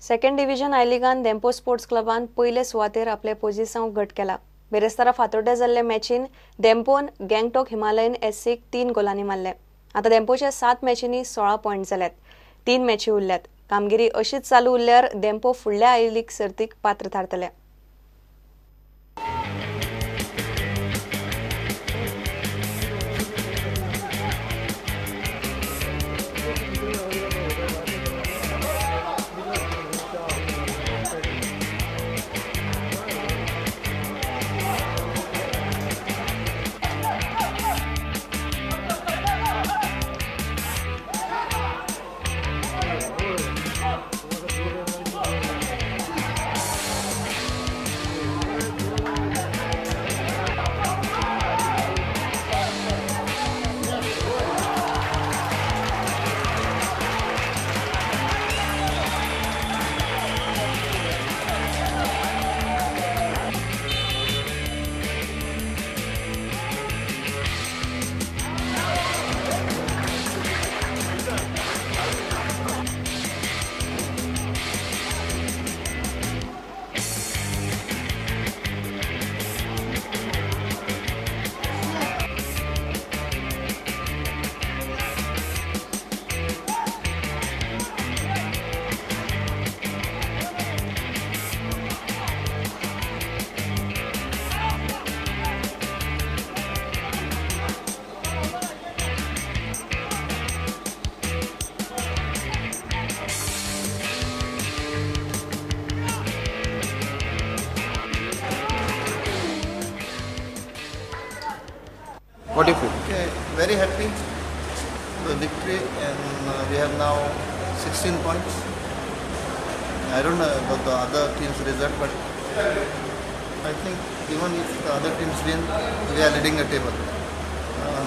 Second division आय लिगान Dempo sports क्लबान पयले सुवातेर आपले पोझिशन घट केला. बेरेस्तारा फातोड्डे जाल्ले मॅचीन डेम्पोन गँगटॉक हिमालयन एससीक 3 गोलांनी मारले. आता डेम्पोचे 7 मॅचींनी 16 पॉइंट जाल्यात. 3 मॅची उरल्यात. कामगिरी अशीच चालू उरल्यार डेम्पो फुडल्या आय लीग सर्तीक पात्र थारतले. What do you feel? Okay, very happy with the victory, and we have now 16 points. I don't know about the other team's result, but I think even if the other teams win, we are leading the table.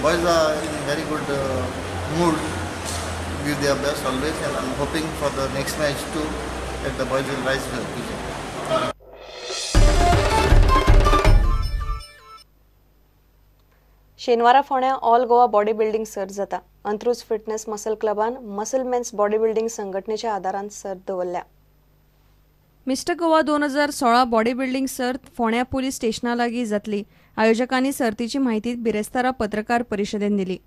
Boys are in very good mood, give their best always, and I'm hoping for the next match too that the boys will rise to the occasion. शेनवारा फोंड्या all Goa body building सर्त जाता. Antruj fitness muscle क्लबान muscle men's body building संघटनेच्या आदारान सर्त दवरल्या. Mister Goa 2016 body building सर्त फोंड्या पुलीस स्टेशना लागीं जातली. आयोजकांनी सर्तीची माहिती बिरेस्तारा पत्रकार परिशदेन दिली.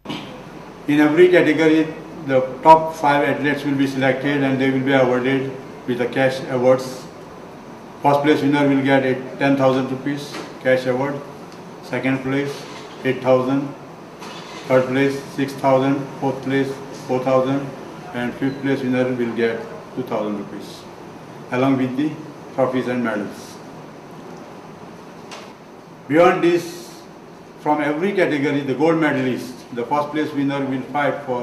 In every category, the top 5 athletes will be selected and they will be awarded with the cash awards. First place winner will get 10,000 rupees cash award. Second place 8,000. Third place 6,000. Fourth place 4,000. And fifth place winner will get 2,000 rupees along with the trophies and medals. Beyond this, from every category, the gold medalist, the first place winner will fight for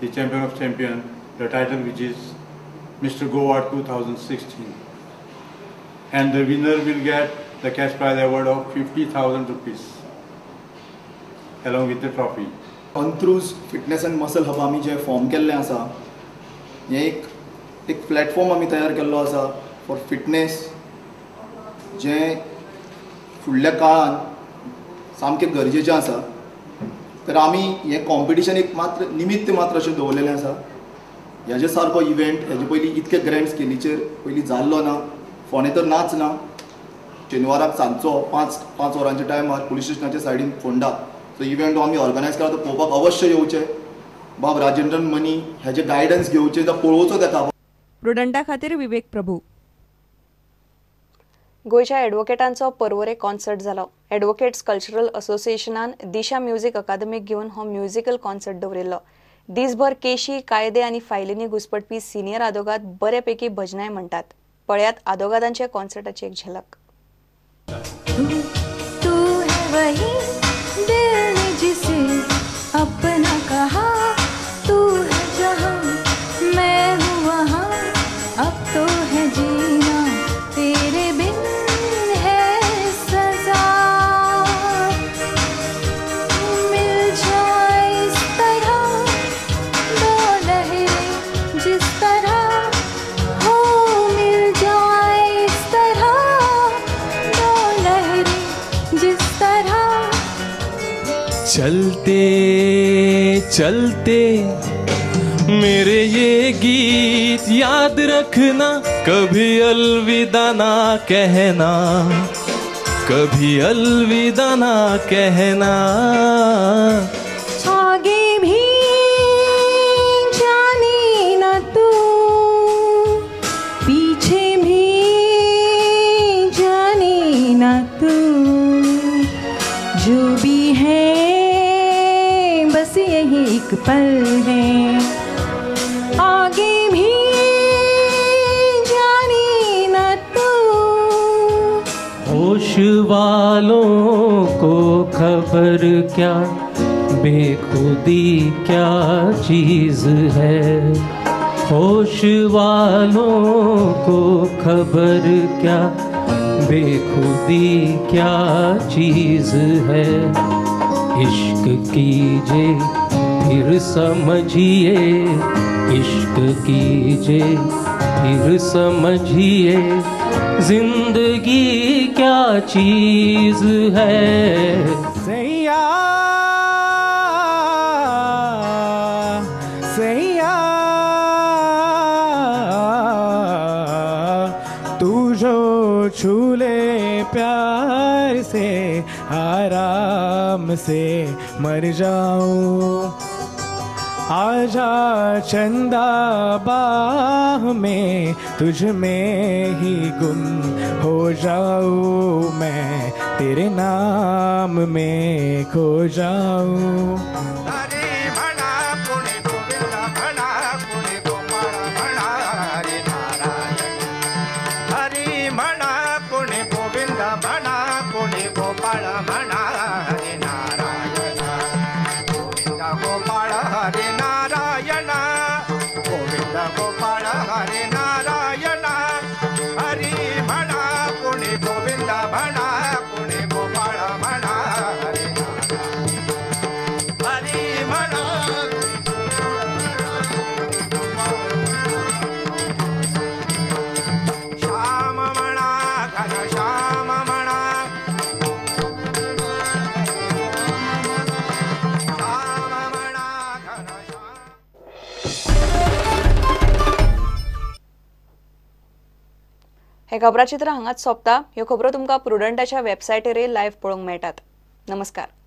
the champion of champion, the title which is Mr. Goa 2016. And the winner will get the cash prize award of 50,000 rupees along with the trophy. Antruz fitness and muscle hub आमी जे form केल्ले आसा, हे एक platform आमी तयार केल्लो आसा for fitness, जे फुडल्या काळान सामकें गरजेचें आसा. तर आमी हे कॉम्पिटिशन एक मात्र निमित्त मात्र अशें दवरलेलें आसा. ह्याचे सारको इव्हेंट हेजे पयलीं इतके ग्रँड स्केलीचेर पयलीं जाल्लो ना. फोंडे तर नाच ना. शेनवाराक सांजचो 5 वरांच्या टायमार पुलीस स्टेशनाच्या सायडीन फोंडा तो इव्हेंट आमी ऑर्गनायज केला. तो पळोवपाक अवश्य येवचें. बाब राजेंद्रन मनी हेजे गायडन्स घेवचें, तो पळोवचो तेका. प्रुडंटा खातीर विवेक प्रभू. गोयच्या एडवोकेटांचो पर्वरे कॉन्सर्ट जालो. एडवोकेट्स कल्चरल असोसिएशनान दिशा म्युझिक अकादमीक घेवन हो म्युझिकल कॉन्सर्ट दवरिल्लो. दिसभर केशी, कायदे आनी फायलींनी घुसपटपी सिनियर आदोगाद बऱ्यापैकी भजनाय म्हणटात. पळयात आदोगादांचे कॉन्सर्टाची एक झलक. अपना कहा तू है जहां मैं हूँ वहाँ, अब तो है जीना तेरे बिन है सजा. मिल जाए इस तरह दो लहरें जिस तरह हो, मिल जाए इस तरह दो लहरें जिस तरह. चलते चलते मेरे ये गीत याद रखना, कभी अलविदा ना कहना, कभी अलविदा ना कहना। आगे भी जाने ना तू, पीछे भी जाने ना तू, जो भी है बस यही एक पल है। आगे भी जाने ना तू। होश वालों को खबर क्या, बेखुदी क्या चीज है। होश वालों को खबर क्या, बेखुदी क्या चीज है। इश्क कीजिए फिर समझिए, इश्क कीजिए फिर समझिए, जिंदगी क्या चीज है। सैया सैया तू जो छू ले प्यार से, आराम से मर जाऊं। आजा चंदा बाह में, तुझ में ही गुम हो जाऊं मैं, तेरे नाम में खो जाऊं। हे खबराचित्र हांगाच सोंपता. ह्यो खबरो तुमकां प्रुडंटाच्या वेबसायटीर लायव्ह पळोवंक मेळटात. नमस्कार.